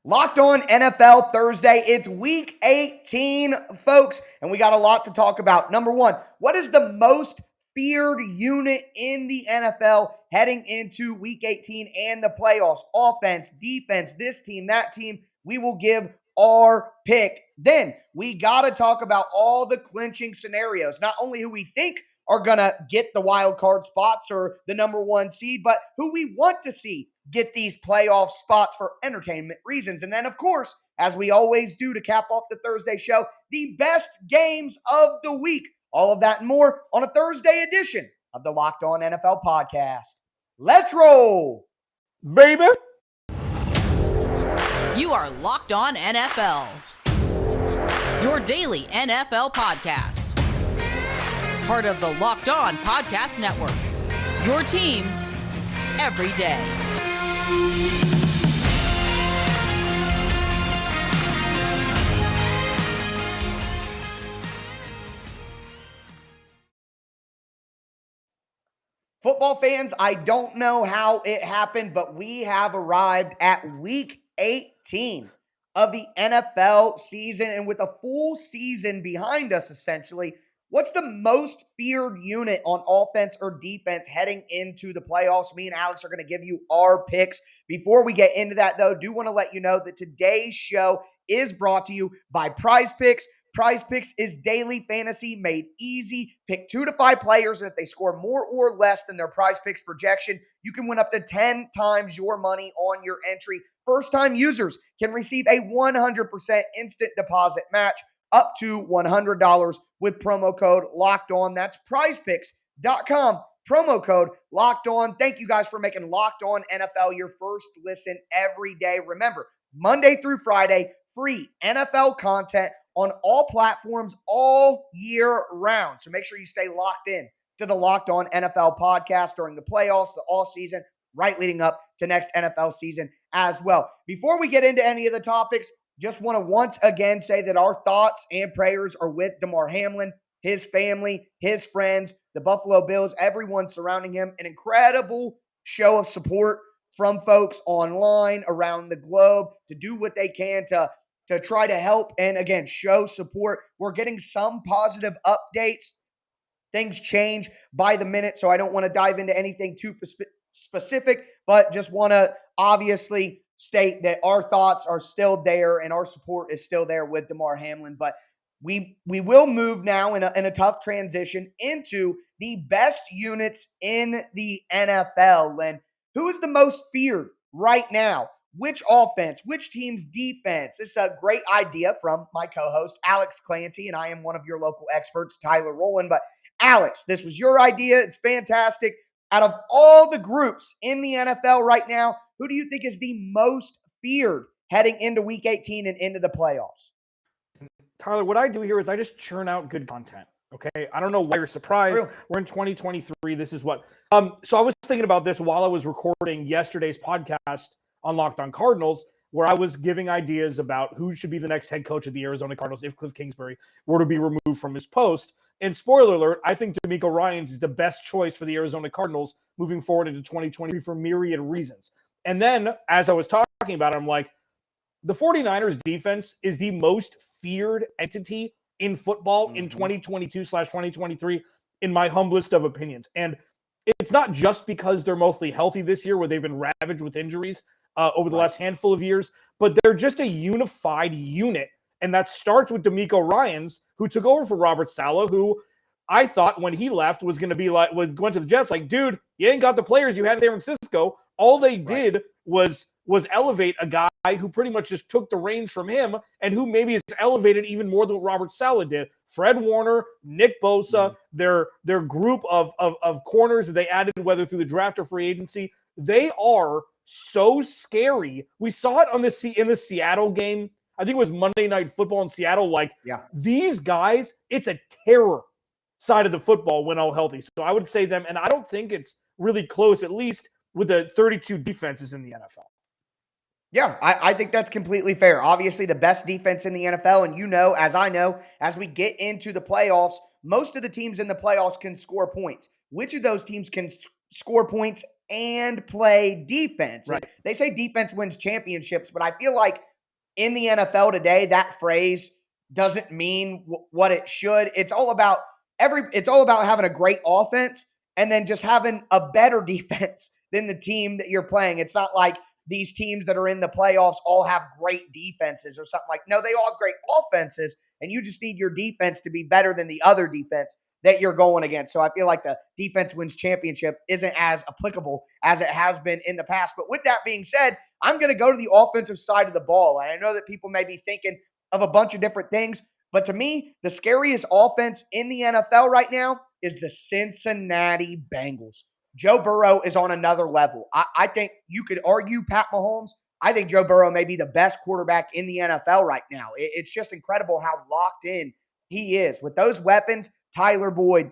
Locked on NFL Thursday. It's week 18, folks, and we got a lot to talk about. Number one, what is the most feared unit in the NFL heading into week 18 and the playoffs? Offense, defense, this team, that team. We will give our pick. Then we got to talk about all the clinching scenarios, not only who we think are going to get the wild card spots or the number one seed, but who we want to see get these playoff spots for entertainment reasons. And then, of course, as we always do to cap off the Thursday show, the best games of the week. All of that and more on a Thursday edition of the Locked On NFL podcast. Let's roll, baby. You are Locked On NFL, your daily NFL podcast. Part of the Locked On Podcast Network, your team every day. Football fans, I don't know how it happened, but we have arrived at week 18 of the NFL season. And with a full season behind us, essentially, what's the most feared unit on offense or defense heading into the playoffs? Me and Alex are going to give you our picks. Before we get into that, though, do want to let you know that today's show is brought to you by Prize Picks. Prize Picks is daily fantasy made easy. Pick 2 to 5 players, and if they score more or less than their Prize Picks projection, you can win up to 10 times your money on your entry. First-time users can receive a 100% instant deposit match up to $100 with promo code LOCKEDON. That's prizepicks.com. Promo code LOCKEDON. Thank you guys for making Locked On NFL your first listen every day. Remember, Monday through Friday, free NFL content on all platforms all year round. So make sure you stay locked in to the Locked On NFL podcast during the playoffs, the all season, right leading up to next NFL season as well. Before we get into any of the topics, just want to once again say that our thoughts and prayers are with Damar Hamlin, his family, his friends, the Buffalo Bills, everyone surrounding him. An incredible show of support from folks online around the globe to do what they can to try to help and, again, show support. We're getting some positive updates. Things change by the minute, so I don't want to dive into anything too specific, but just want to obviously state that our thoughts are still there and our support is still there with Damar Hamlin. But we will move now in a tough transition into the best units in the NFL. And who is the most feared right now? Which offense, which team's defense? This is a great idea from my co-host, Alex Clancy, and I am one of your local experts, Tyler Rowland. But Alex, this was your idea. It's fantastic. Out of all the groups in the NFL right now, who do you think is the most feared heading into Week 18 and into the playoffs? Tyler, what I do here is I just churn out good content. Okay, I don't know why you're surprised. We're in 2023. This is what. So I was thinking about this while I was recording yesterday's podcast on Locked On Cardinals, where I was giving ideas about who should be the next head coach of the Arizona Cardinals if Cliff Kingsbury were to be removed from his post. And spoiler alert, I think DeMeco Ryans is the best choice for the Arizona Cardinals moving forward into 2023 for myriad reasons. And then, as I was talking about it, I'm like, the 49ers defense is the most feared entity in football in 2022/2023, in my humblest of opinions. And it's not just because they're mostly healthy this year, where they've been ravaged with injuries over the last handful of years, but they're just a unified unit. And that starts with DeMeco Ryans, who took over for Robert Saleh, who I thought when he left was going to be like, went to the Jets, like, dude, you ain't got the players you had in San Francisco. All they did was elevate a guy who pretty much just took the reins from him and who maybe is elevated even more than what Robert Saleh did. Fred Warner, Nick Bosa, their group of corners that they added, whether through the draft or free agency, they are so scary. We saw it in the Seattle game. I think it was Monday Night Football in Seattle. These guys, it's a terror side of the football when all healthy. So I would say them, and I don't think it's really close, at least with the 32 defenses in the NFL. Yeah, I think that's completely fair. Obviously, the best defense in the NFL, and as I know, as we get into the playoffs, most of the teams in the playoffs can score points. Which of those teams can score points and play defense? Right. And they say defense wins championships, but I feel like in the NFL today, that phrase doesn't mean what it should. It's all about having a great offense and then just having a better defense than the team that you're playing. It's not like these teams that are in the playoffs all have great defenses or something like. No, they all have great offenses, and you just need your defense to be better than the other defense that you're going against. So I feel like the defense wins championship isn't as applicable as it has been in the past. But with that being said, I'm going to go to the offensive side of the ball. And I know that people may be thinking of a bunch of different things, but to me, the scariest offense in the NFL right now is the Cincinnati Bengals. Joe Burrow is on another level. I think you could argue Pat Mahomes. I think Joe Burrow may be the best quarterback in the NFL right now. It's just incredible how locked in he is. With those weapons, Tyler Boyd,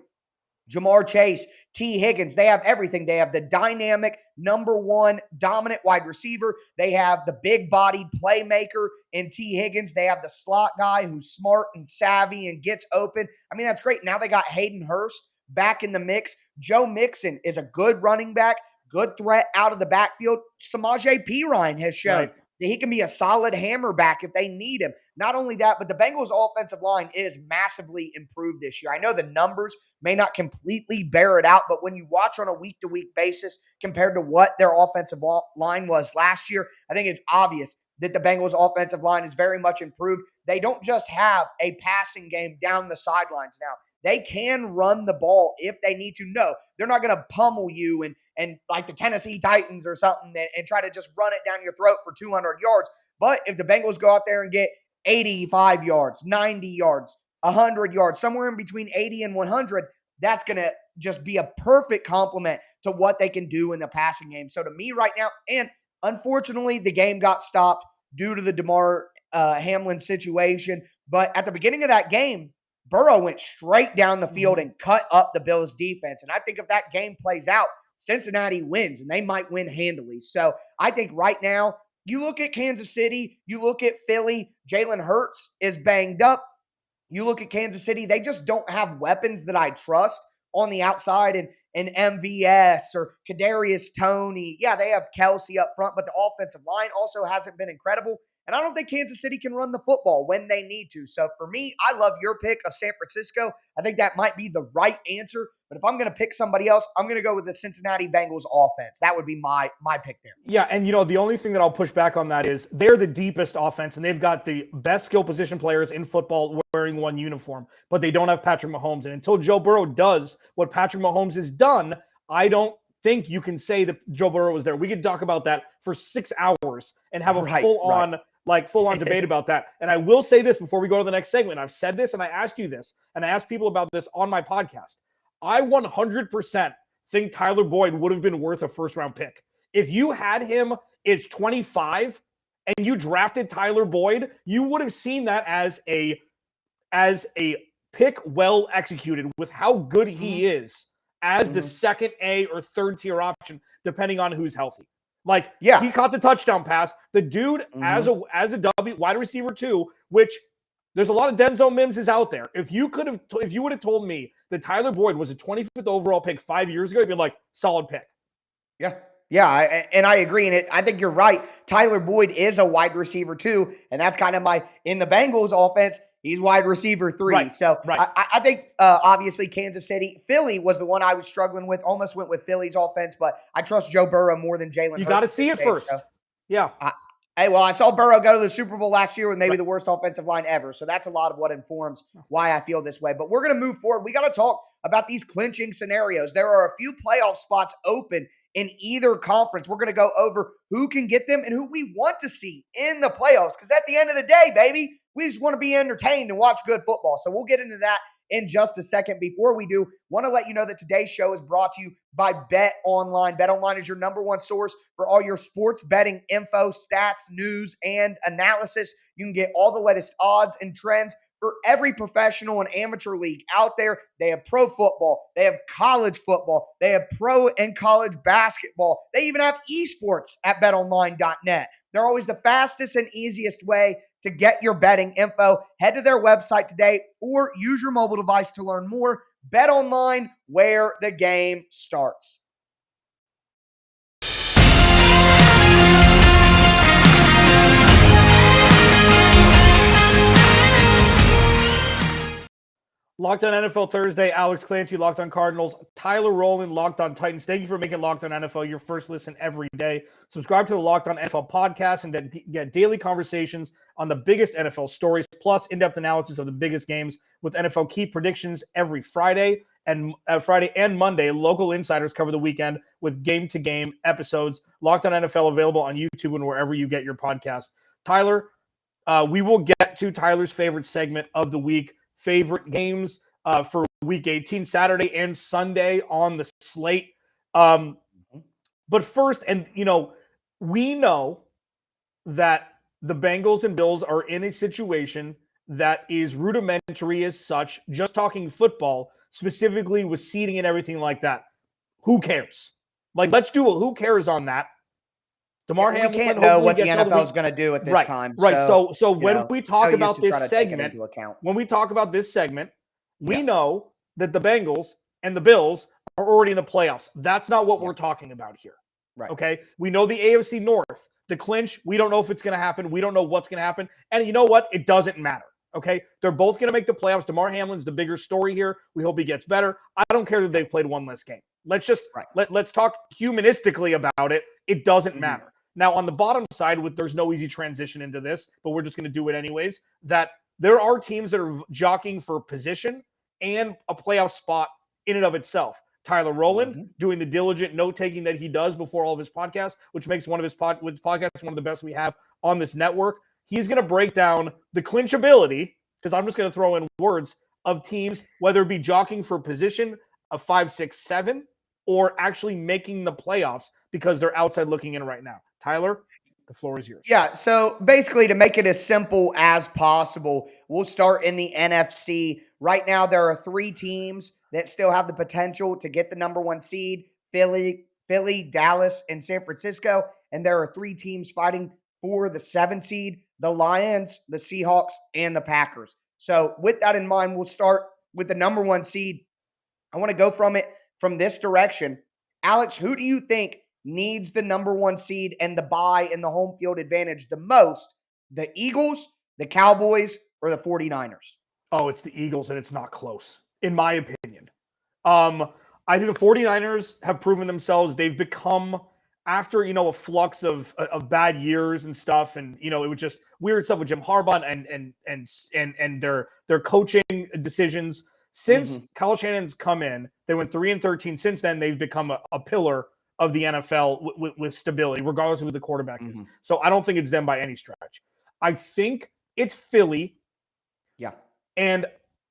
Jamar Chase, T. Higgins, they have everything. They have the dynamic number one dominant wide receiver. They have the big-bodied playmaker in T. Higgins. They have the slot guy who's smart and savvy and gets open. I mean, that's great. Now they got Hayden Hurst back in the mix. Joe Mixon is a good running back, good threat out of the backfield. Samaje Perine has shown that he can be a solid hammer back if they need him. Not only that, but the Bengals' offensive line is massively improved this year. I know the numbers may not completely bear it out, but when you watch on a week-to-week basis compared to what their offensive line was last year, I think it's obvious that the Bengals' offensive line is very much improved. They don't just have a passing game down the sidelines now. They can run the ball if they need to. No, they're not going to pummel you and like the Tennessee Titans or something and try to just run it down your throat for 200 yards. But if the Bengals go out there and get 85 yards, 90 yards, 100 yards, somewhere in between 80 and 100, that's going to just be a perfect complement to what they can do in the passing game. So to me right now, and unfortunately, the game got stopped due to the Damar Hamlin situation. But at the beginning of that game, Burrow went straight down the field and cut up the Bills' defense. And I think if that game plays out, Cincinnati wins, and they might win handily. So I think right now, you look at Kansas City, you look at Philly, Jalen Hurts is banged up. You look at Kansas City, they just don't have weapons that I trust on the outside. And MVS or Kadarius Toney. Yeah, they have Kelsey up front, but the offensive line also hasn't been incredible. And I don't think Kansas City can run the football when they need to. So for me, I love your pick of San Francisco. I think that might be the right answer. But if I'm going to pick somebody else, I'm going to go with the Cincinnati Bengals offense. That would be my pick there. Yeah, and the only thing that I'll push back on that is they're the deepest offense, and they've got the best skill position players in football wearing one uniform, but they don't have Patrick Mahomes. And until Joe Burrow does what Patrick Mahomes has done, I don't think you can say that Joe Burrow was there. We could talk about that for 6 hours and have a full-on debate about that. And I will say this before we go to the next segment. I've said this, and I asked you this, and I asked people about this on my podcast. I 100% think Tyler Boyd would have been worth a first-round pick. If you had him at 25 and you drafted Tyler Boyd, you would have seen that as a pick well executed with how good he is as the second A or third tier option, depending on who's healthy. He caught the touchdown pass. The dude as a W wide receiver too, which there's a lot of Denzel Mims is out there. If you would have told me that Tyler Boyd was a 25th overall pick 5 years ago, you'd be like, solid pick. Yeah, I agree. And I think you're right. Tyler Boyd is a wide receiver too. And that's kind of in the Bengals offense, he's wide receiver 3. Right, so right. I think obviously Kansas City, Philly was the one I was struggling with. Almost went with Philly's offense, but I trust Joe Burrow more than Jalen Hurts. You got to see it first. So. Yeah. I saw Burrow go to the Super Bowl last year with maybe the worst offensive line ever. So that's a lot of what informs why I feel this way. But we're going to move forward. We got to talk about these clinching scenarios. There are a few playoff spots open in either conference. We're going to go over who can get them and who we want to see in the playoffs. Because at the end of the day, baby, we just want to be entertained and watch good football. So we'll get into that in just a second. Before we do, want to let you know that today's show is brought to you by Bet Online. Bet Online is your number one source for all your sports betting info, stats, news, and analysis. You can get all the latest odds and trends for every professional and amateur league out there. They have pro football. They have college football. They have pro and college basketball. They even have esports at betonline.net. They're always the fastest and easiest way to get your betting info. Head to their website today or use your mobile device to learn more. Bet Online, where the game starts. Locked on NFL Thursday, Alex Clancy, Locked on Cardinals, Tyler Rowland, Locked on Titans. Thank you for making Locked on NFL your first listen every day. Subscribe to the Locked on NFL podcast and get daily conversations on the biggest NFL stories, plus in-depth analysis of the biggest games with NFL key predictions every Friday and Monday. Local insiders cover the weekend with game-to-game episodes. Locked on NFL available on YouTube and wherever you get your podcast. Tyler, we will get to Tyler's favorite segment of the week. Favorite games for week 18, Saturday and Sunday on the slate. But first, and we know that the Bengals and Bills are in a situation that is rudimentary as such, just talking football, specifically with seeding and everything like that. Who cares? Like, let's do a who cares on that. DeMar Hamlin, we can't know what the NFL is going to do at this time. Right. So when we talk about this segment, we know that the Bengals and the Bills are already in the playoffs. That's not what we're talking about here. Right. Okay. We know the AFC North, the clinch. We don't know if it's going to happen. We don't know what's going to happen. And you know what? It doesn't matter. Okay. They're both going to make the playoffs. DeMar Hamlin's the bigger story here. We hope he gets better. I don't care that they've played one less game. Let's just let's talk humanistically about it. It doesn't matter. Now, on the bottom side, there's no easy transition into this, but we're just going to do it anyways, that there are teams that are jockeying for position and a playoff spot in and of itself. Tyler Rowland doing the diligent note-taking that he does before all of his podcasts, which makes one of his podcasts one of the best we have on this network. He's going to break down the clinchability, because I'm just going to throw in words, of teams, whether it be jockeying for position of 5, 6, 7, or actually making the playoffs because they're outside looking in right now. Tyler, the floor is yours. Yeah, so basically to make it as simple as possible, we'll start in the NFC. Right now, there are 3 teams that still have the potential to get the number 1 seed, Philly, Dallas, and San Francisco. And there are 3 teams fighting for the 7 seed, the Lions, the Seahawks, and the Packers. So with that in mind, we'll start with the number 1 seed. I want to go from this direction. Alex, who do you think needs the number 1 seed and the bye and the home field advantage the most? The Eagles, the Cowboys, or the 49ers? Oh, it's the Eagles, and it's not close, in my opinion. I think the 49ers have proven themselves. They've become, after, a flux of bad years and stuff, and, it was just weird stuff with Jim Harbaugh and their coaching decisions. Since Kyle Shannon's come in, they went 3-13. Since then, they've become a pillar of the NFL with stability, regardless of who the quarterback is. So I don't think it's them by any stretch. I think it's Philly. Yeah. And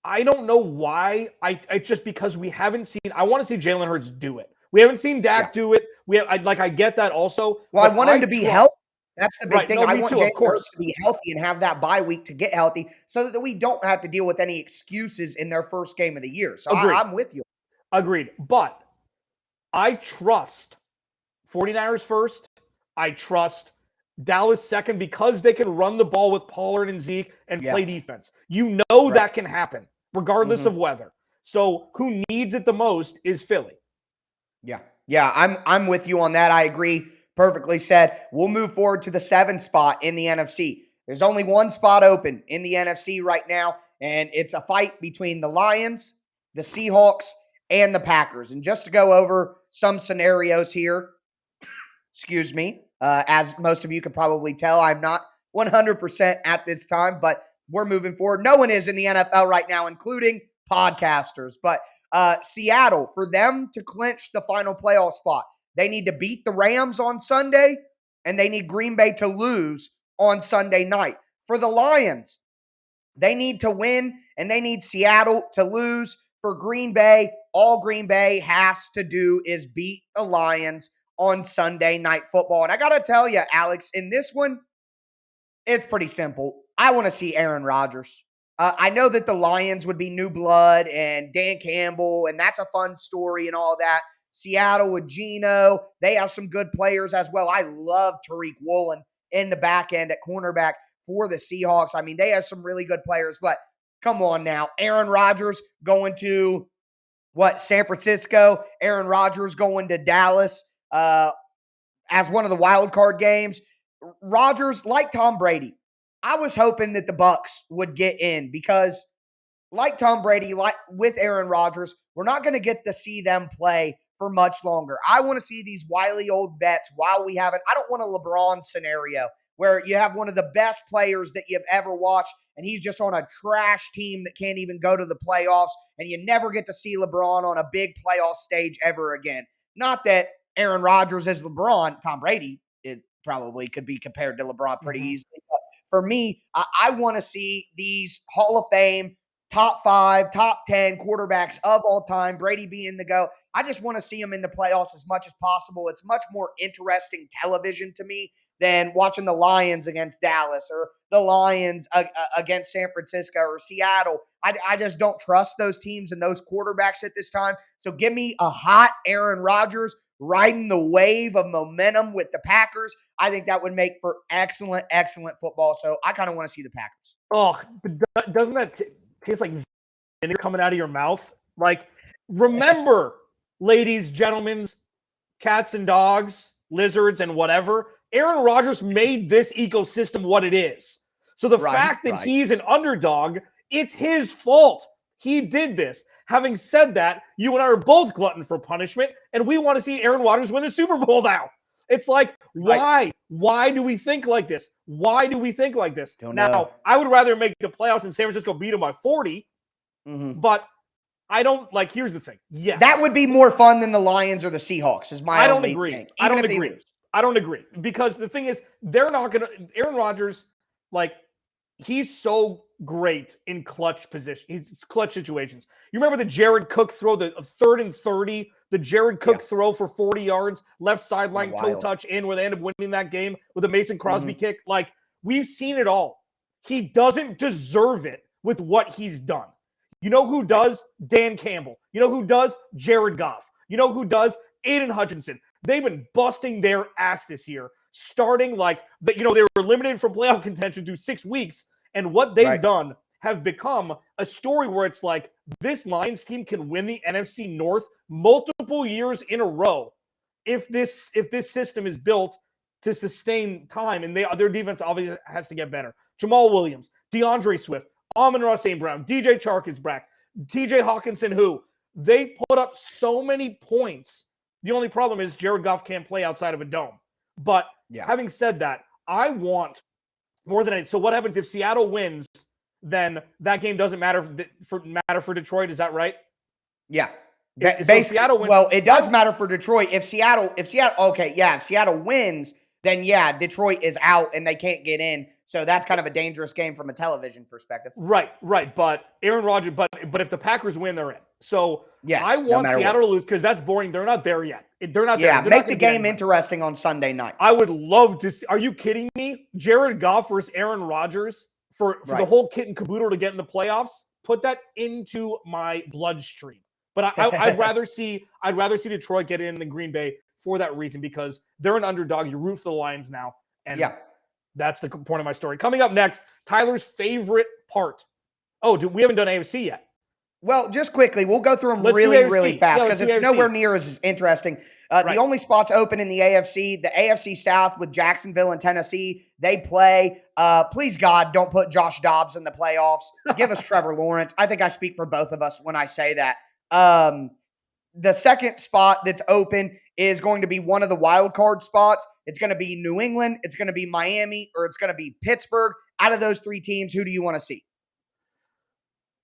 I don't know why. It's just because we haven't seen. I want to see Jalen Hurts do it. We haven't seen Dak do it. I get that also. Well, I want him to be healthy. That's the big thing. No, I want Jalen Hurts to be healthy healthy and have that bye week to get healthy so that we don't have to deal with any excuses in their first game of the year. So I'm with you. Agreed. But I trust 49ers first. I trust Dallas second because they can run the ball with Pollard and Zeke and play defense. That can happen regardless of weather. So who needs it the most is Philly. Yeah, I'm with you on that. I agree. Perfectly said. We'll move forward to the 7th spot in the NFC. There's only one spot open in the NFC right now, and it's a fight between the Lions, the Seahawks, and the Packers. And just to go over some scenarios here, excuse me, as most of you could probably tell, I'm not 100% at this time, but we're moving forward. No one is in the NFL right now, including podcasters. But Seattle, for them to clinch the final playoff spot, they need to beat the Rams on Sunday, and they need Green Bay to lose on Sunday night. For the Lions, they need to win, and they need Seattle to lose. For Green Bay, all Green Bay has to do is beat the Lions on Sunday Night Football. And I got to tell you, Alex, in this one, it's pretty simple. I want to see Aaron Rodgers. I know that the Lions would be new blood and Dan Campbell, and that's a fun story and all that. Seattle with Geno, they have some good players as well. I love Tariq Woolen in the back end at cornerback for the Seahawks. I mean, they have some really good players, but come on now. Aaron Rodgers going to, San Francisco. Aaron Rodgers going to Dallas as one of the wild card games. Rodgers, like Tom Brady, I was hoping that the Bucs would get in because like Tom Brady, like with Aaron Rodgers, we're not going to get to see them play for much longer. I want to see these wily old vets while we have it. I don't want a LeBron scenario where you have one of the best players that you've ever watched and he's just on a trash team that can't even go to the playoffs, and you never get to see LeBron on a big playoff stage ever again. Not that Aaron Rodgers is LeBron. Tom Brady, it probably could be compared to LeBron pretty easily. But for me, I want to see these Hall of Fame, top 5, top 10 quarterbacks of all time, Brady being the GOAT. I just want to see him in the playoffs as much as possible. It's much more interesting television to me than watching the Lions against Dallas or the Lions against San Francisco or Seattle. I just don't trust those teams and those quarterbacks at this time. So give me a hot Aaron Rodgers riding the wave of momentum with the Packers. I think that would make for excellent, excellent football. So I kind of want to see the Packers. Oh, but doesn't that taste like vinegar coming out of your mouth? Like, remember, ladies, gentlemen, cats and dogs, lizards and whatever, Aaron Rodgers made this ecosystem what it is. So the fact that he's an underdog, it's his fault. He did this. Having said that, you and I are both glutton for punishment, and we want to see Aaron Rodgers win the Super Bowl now. It's like, why? Why do we think like this? Why do we think like this? Don't know. Now, I would rather make the playoffs and San Francisco beat them by 40, but I don't, like, here's the thing. Yes. That would be more fun than the Lions or the Seahawks is my only thing. I don't agree. I don't agree. Because the thing is, they're not going to, Aaron Rodgers, like, he's so great in clutch position. He's clutch situations. You remember the Jared Cook throw, the 3rd and 30, the Jared Cook throw for 40 yards, left sideline toe touch in, where they ended up winning that game with a Mason Crosby kick. Like, we've seen it all. He doesn't deserve it with what he's done. You know who does? Dan Campbell. You know who does? Jared Goff. You know who does? Aiden Hutchinson. They've been busting their ass this year, starting like, they were eliminated from playoff contention through 6 weeks. And what they've done have become a story where it's like, this Lions team can win the NFC North multiple years in a row if this system is built to sustain time, and their defense obviously has to get better. Jamal Williams, DeAndre Swift, Amon-Ra St. Brown, DJ Chark is back, TJ Hawkinson, who they put up so many points. The only problem is Jared Goff can't play outside of a dome. But having said that, I want more than anything. So what happens if Seattle wins? Then that game doesn't matter for Detroit. Is that right? Yeah. So Seattle wins. Well, it does matter for Detroit. If Seattle wins, then Detroit is out and they can't get in. So that's kind of a dangerous game from a television perspective. Right. But Aaron Rodgers, but if the Packers win, they're in. So I want Seattle to lose because that's boring. They're not there yet. They're not there. Yeah, make the game interesting on Sunday night. I would love to see. Are you kidding me? Jared Goff versus Aaron Rodgers for the whole kit and caboodle to get in the playoffs? Put that into my bloodstream. But I'd rather see Detroit get in than Green Bay for that reason, because they're an underdog. You root for the Lions now, and that's the point of my story. Coming up next, Tyler's favorite part. Oh, we haven't done AFC yet. Well, just quickly, we'll go through them really fast because it's nowhere near as interesting. The only spots open in the AFC South with Jacksonville and Tennessee, they play. Please, God, don't put Josh Dobbs in the playoffs. Give us Trevor Lawrence. I think I speak for both of us when I say that. The second spot that's open is going to be one of the wild card spots. It's going to be New England, it's going to be Miami, or it's going to be Pittsburgh. Out of those 3 teams, who do you want to see?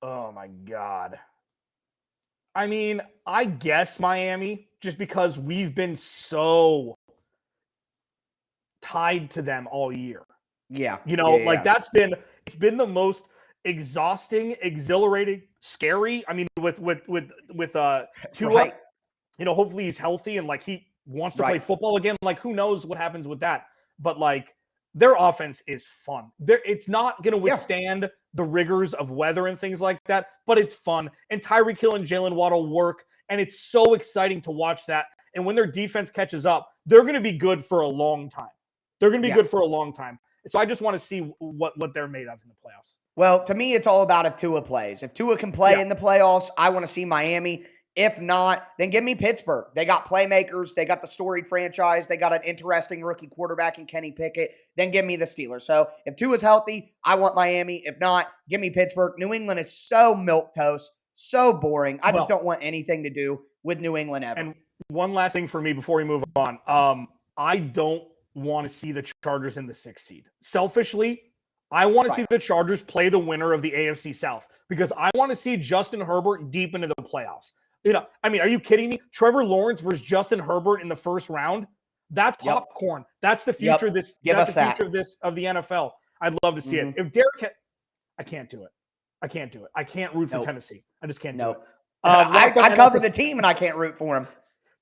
Oh, my God. I mean, I guess Miami, just because we've been so tied to them all year. Yeah. It's been the most exhausting, exhilarating, scary. I mean, with Tua, hopefully he's healthy and, like, he wants to play football again. Like, who knows what happens with that? But, like, their offense is fun. It's not going to withstand the rigors of weather and things like that, but it's fun. And Tyreek Hill and Jalen Waddle work, and it's so exciting to watch that. And when their defense catches up, they're going to be good for a long time. So I just want to see what they're made of in the playoffs. Well, to me, it's all about if Tua plays. If Tua can play in the playoffs, I want to see Miami. If not, then give me Pittsburgh. They got playmakers. They got the storied franchise. They got an interesting rookie quarterback in Kenny Pickett. Then give me the Steelers. So if Tua's healthy, I want Miami. If not, give me Pittsburgh. New England is so milquetoast, so boring. I just don't want anything to do with New England ever. And one last thing for me before we move on. I don't want to see the Chargers in the 6th seed. Selfishly, I want to see the Chargers play the winner of the AFC South because I want to see Justin Herbert deep into the playoffs. Are you kidding me? Trevor Lawrence versus Justin Herbert in the first round. That's popcorn. That's the future. Future of the NFL. I'd love to see it. If Derek, I can't do it. I can't root for Tennessee. I just can't do it. I cover the team and I can't root for him.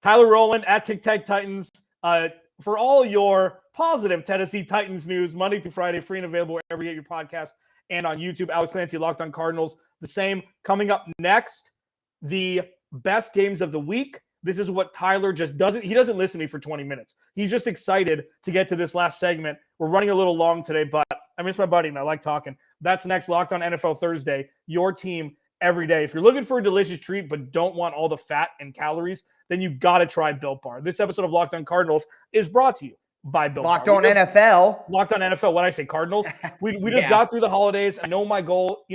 Tyler Rowland at Tic Tac Titans. For all your positive Tennessee Titans news, Monday through Friday, free and available wherever you get your podcast and on YouTube. Alex Clancy, Locked on Cardinals. The same. Coming up next, the best games of the week. This is what Tyler just doesn't. He doesn't listen to me for 20 minutes. He's just excited to get to this last segment. We're running a little long today, but I miss my buddy and I like talking. That's next. Locked on NFL Thursday. Your team every day. If you're looking for a delicious treat but don't want all the fat and calories, then you got to try Built Bar. This episode of Locked on Cardinals is brought to you by Built Bar. Locked on NFL. Locked on NFL. What did I say? Cardinals. We just got through the holidays. I know my goal,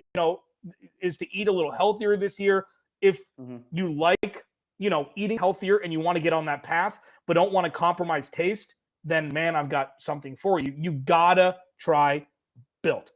is to eat a little healthier this year. If you like, eating healthier and you want to get on that path, but don't want to compromise taste, then man, I've got something for you. You gotta try Built.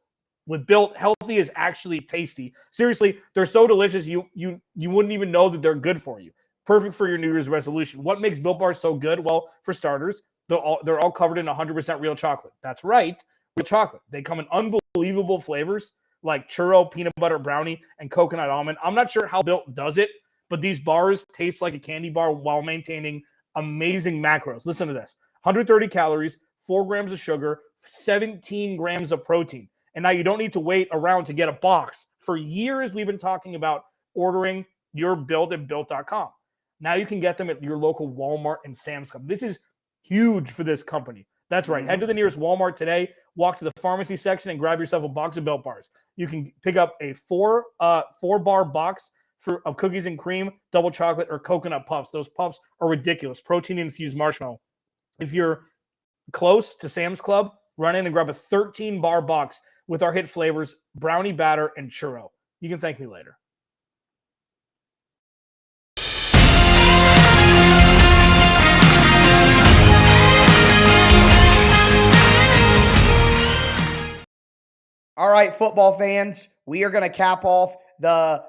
With Built, healthy is actually tasty. Seriously, they're so delicious, you wouldn't even know that they're good for you. Perfect for your New Year's resolution. What makes Built Bars so good? Well, for starters, they're all covered in 100% real chocolate. That's right, real chocolate. They come in unbelievable flavors like churro, peanut butter brownie, and coconut almond. I'm not sure how Built does it, but these bars taste like a candy bar while maintaining amazing macros. Listen to this. 130 calories, 4 grams of sugar, 17 grams of protein. And now you don't need to wait around to get a box. For years, we've been talking about ordering your Built at Built.com. Now you can get them at your local Walmart and Sam's Club. This is huge for this company. That's right. Head to the nearest Walmart today, walk to the pharmacy section, and grab yourself a box of Built Bars. You can pick up a four-bar box of cookies and cream, double chocolate, or coconut puffs. Those puffs are ridiculous. Protein-infused marshmallow. If you're close to Sam's Club, run in and grab a 13-bar box with our hit flavors, brownie batter and churro. You can thank me later. All right, football fans, we are going to cap off the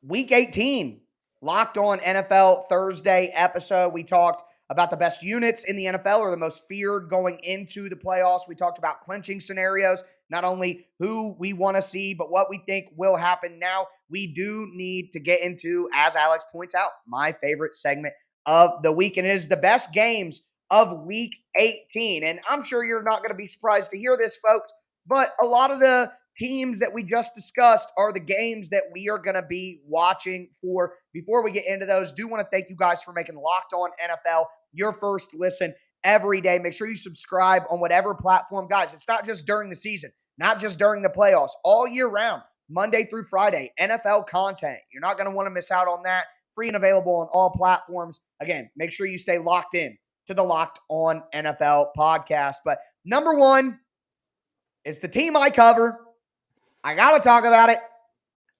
Week 18 Locked on NFL Thursday episode. We talked about the best units in the NFL or the most feared going into the playoffs. We talked about clinching scenarios, not only who we want to see, but what we think will happen. Now, we do need to get into, as Alex points out, my favorite segment of the week, and it is the best games of Week 18. And I'm sure you're not going to be surprised to hear this, folks, but a lot of the teams that we just discussed are the games that we are going to be watching for. Before we get into those, do want to thank you guys for making Locked On NFL your first listen every day. Make sure you subscribe on whatever platform. Guys, it's not just during the season, not just during the playoffs, all year round, Monday through Friday, NFL content. You're not going to want to miss out on that. Free and available on all platforms. Again, make sure you stay locked in to the Locked On NFL podcast. But number one is the team I cover. I got to talk about it.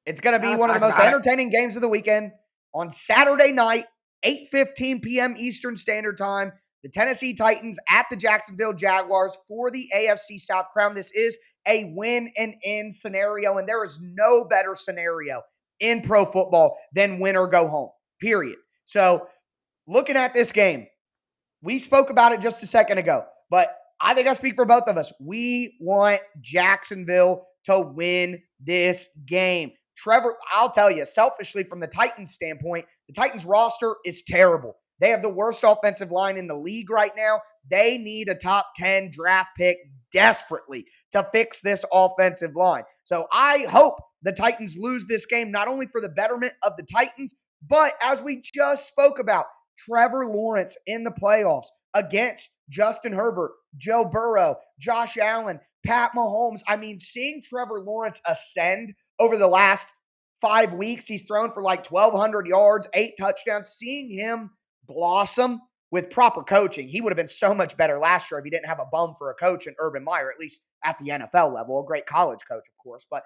It's going to be one of the most entertaining games of the weekend on Saturday night, 8:15 p.m. Eastern Standard Time. The Tennessee Titans at the Jacksonville Jaguars for the AFC South crown. This is a win and in scenario, and there is no better scenario in pro football than win or go home, period. So looking at this game, we spoke about it just a second ago, but I think I speak for both of us. We want Jacksonville to win this game. Trevor, I'll tell you, selfishly from the Titans standpoint, the Titans roster is terrible. They have the worst offensive line in the league right now. They need a top 10 draft pick desperately to fix this offensive line. So I hope the Titans lose this game, not only for the betterment of the Titans, but as we just spoke about, Trevor Lawrence in the playoffs against Justin Herbert, Joe Burrow, Josh Allen, Pat Mahomes. I mean, seeing Trevor Lawrence ascend over the last 5 weeks, he's thrown for like 1,200 yards, 8 touchdowns. Seeing him blossom with proper coaching, he would have been so much better last year if he didn't have a bum for a coach in Urban Meyer, at least at the NFL level. A great college coach, of course. But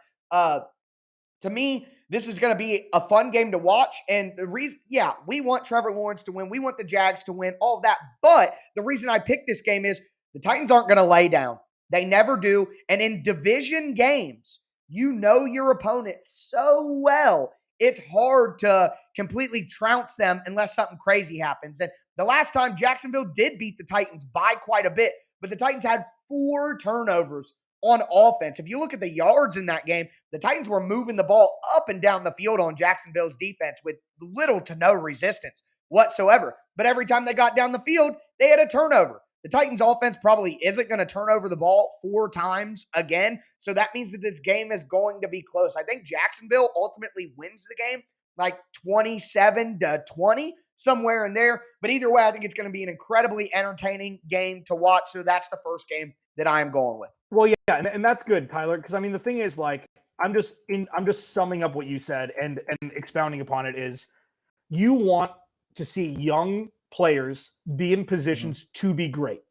to me, this is going to be a fun game to watch. And the reason, yeah, we want Trevor Lawrence to win. We want the Jags to win, all of that. But the reason I picked this game is the Titans aren't going to lay down. They never do. And in division games, you know your opponent so well, it's hard to completely trounce them unless something crazy happens. And the last time Jacksonville did beat the Titans by quite a bit, but the Titans had 4 turnovers on offense. If you look at the yards in that game, the Titans were moving the ball up and down the field on Jacksonville's defense with little to no resistance whatsoever. But every time they got down the field, they had a turnover. The Titans offense probably isn't going to turn over the ball 4 times again. So that means that this game is going to be close. I think Jacksonville ultimately wins the game like 27-20, somewhere in there. But either way, I think it's going to be an incredibly entertaining game to watch. So that's the first game that I am going with. Well, yeah, and that's good, Tyler, because I mean the thing is, like, I'm just summing up what you said and expounding upon it is you want to see young players be in positions to be great.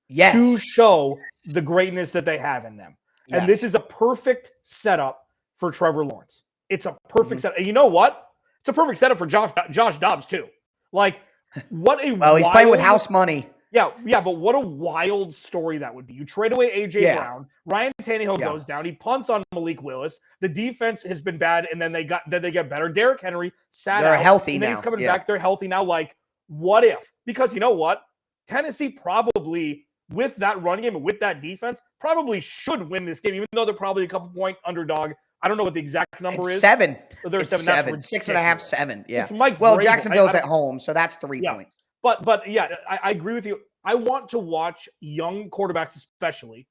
Yes. To show the greatness that they have in them. Yes. And this is a perfect setup for Trevor Lawrence. It's a perfect setup. And you know what? It's a perfect setup for Josh Dobbs too. Like, what a well, he's playing with house money. Yeah, but what a wild story that would be. You trade away A.J. Brown, Ryan Tannehill goes down, he punts on Malik Willis. The defense has been bad, and then they get better. Derrick Henry sat They're out. Healthy and then now. He's coming back. They're healthy now. Like, what if? Because you know what? Tennessee probably, with that run game and with that defense, probably should win this game, even though they're probably a couple point underdog. I don't know what the exact number is. 7. They're it's 7. 6.5, 7. Yeah. It's Mike well, Vrabel. Jacksonville's at home, so that's 3 points. But yeah, I agree with you. I want to watch young quarterbacks especially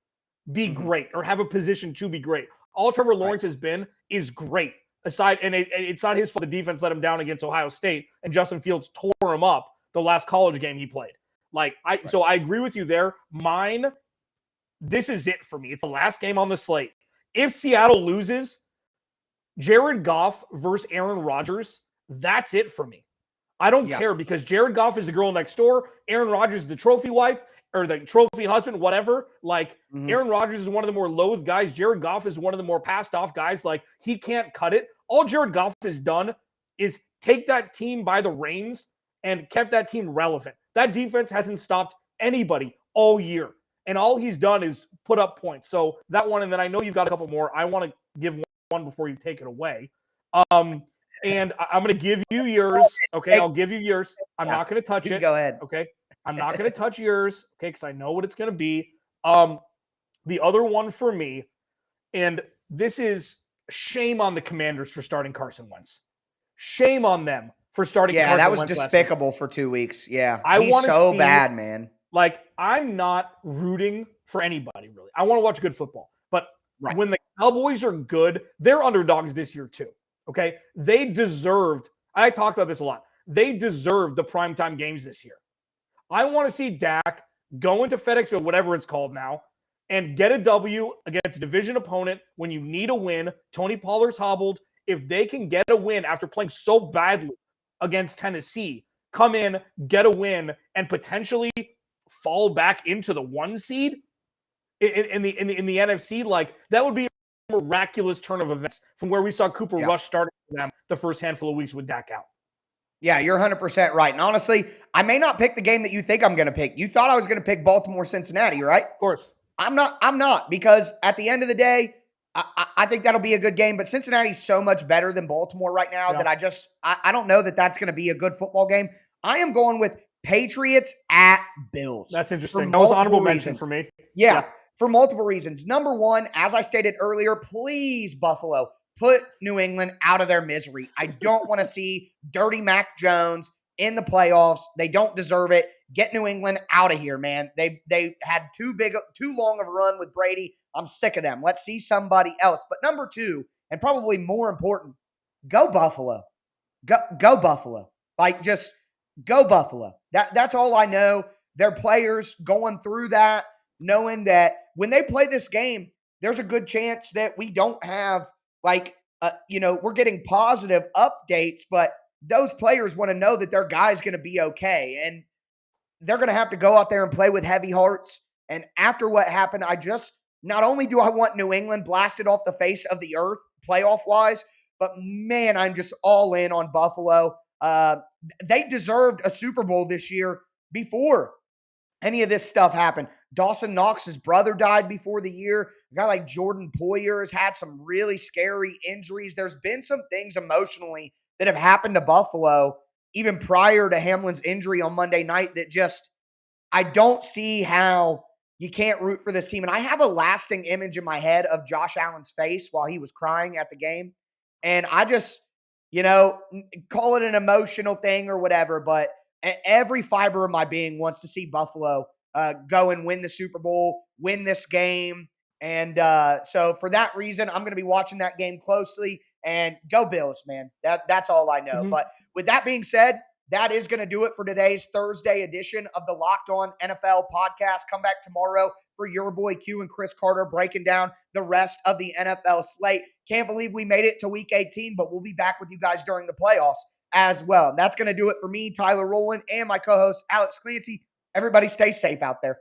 be great or have a position to be great. All Trevor Lawrence has been is great. Aside, and it's not his fault the defense let him down against Ohio State, and Justin Fields tore him up the last college game he played. So I agree with you there. Mine, this is it for me. It's the last game on the slate. If Seattle loses, Jared Goff versus Aaron Rodgers, that's it for me. I don't care because Jared Goff is the girl next door. Aaron Rodgers is the trophy wife or the trophy husband, whatever. Like, Aaron Rodgers is one of the more loathed guys. Jared Goff is one of the more passed off guys. Like, he can't cut it. All Jared Goff has done is take that team by the reins and kept that team relevant. That defense hasn't stopped anybody all year. And all he's done is put up points. So that one, and then I know you've got a couple more. I want to give one before you take it away. And I'm going to give you yours. Okay, I'll give you yours. I'm not going to touch it. Go ahead. Okay, I'm not going to touch yours. Okay, because I know what it's going to be. The other one for me, and this is shame on the Commanders for starting Carson Wentz. Shame on them for starting. Yeah, Carson that was Wentz despicable for 2 weeks. Yeah, he's so bad, man. Like, I'm not rooting for anybody really. I want to watch good football, but when the Cowboys are good, they're underdogs this year too. Okay, they deserved, I talked about this a lot, they deserved the primetime games this year. I want to see Dak go into FedEx or whatever it's called now and get a W against a division opponent when you need a win. Tony Pollard's hobbled. If they can get a win after playing so badly against Tennessee, come in, get a win, and potentially fall back into the 1 seed in the NFC, like, that would be miraculous turn of events from where we saw Cooper Rush starting for them the first handful of weeks with Dak out. Yeah, you're 100% right. And honestly, I may not pick the game that you think I'm going to pick. You thought I was going to pick Baltimore-Cincinnati, right? Of course. I'm not because at the end of the day, I think that'll be a good game. But Cincinnati's so much better than Baltimore right now that I don't know that that's going to be a good football game. I am going with Patriots at Bills. That's interesting. That was honorable mention for me. Yeah. For multiple reasons. Number one, as I stated earlier, please, Buffalo, put New England out of their misery. I don't want to see dirty Mac Jones in the playoffs. They don't deserve it. Get New England out of here, man. They had too long of a run with Brady. I'm sick of them. Let's see somebody else. But number two, and probably more important, go Buffalo. Go Buffalo. Like, just go Buffalo. That's all I know. Their players going through that, knowing that when they play this game, there's a good chance that we don't have like we're getting positive updates, but those players want to know that their guy's going to be okay. And they're going to have to go out there and play with heavy hearts. And after what happened, not only do I want New England blasted off the face of the earth playoff wise, but man, I'm just all in on Buffalo. They deserved a Super Bowl this year before any of this stuff happened. Dawson Knox's brother died before the year. A guy like Jordan Poyer has had some really scary injuries. There's been some things emotionally that have happened to Buffalo even prior to Hamlin's injury on Monday night that just, I don't see how you can't root for this team. And I have a lasting image in my head of Josh Allen's face while he was crying at the game. And I just, call it an emotional thing or whatever, but every fiber of my being wants to see Buffalo go and win the Super Bowl, win this game. And so for that reason, I'm going to be watching that game closely, and go Bills, man. That's all I know. Mhm. But with that being said, that is going to do it for today's Thursday edition of the Locked On NFL podcast. Come back tomorrow for your boy Q and Chris Carter breaking down the rest of the NFL slate. Can't believe we made it to week 18, but we'll be back with you guys during the playoffs as well. And that's going to do it for me, Tyler Rowland, and my co-host, Alex Clancy. Everybody stay safe out there.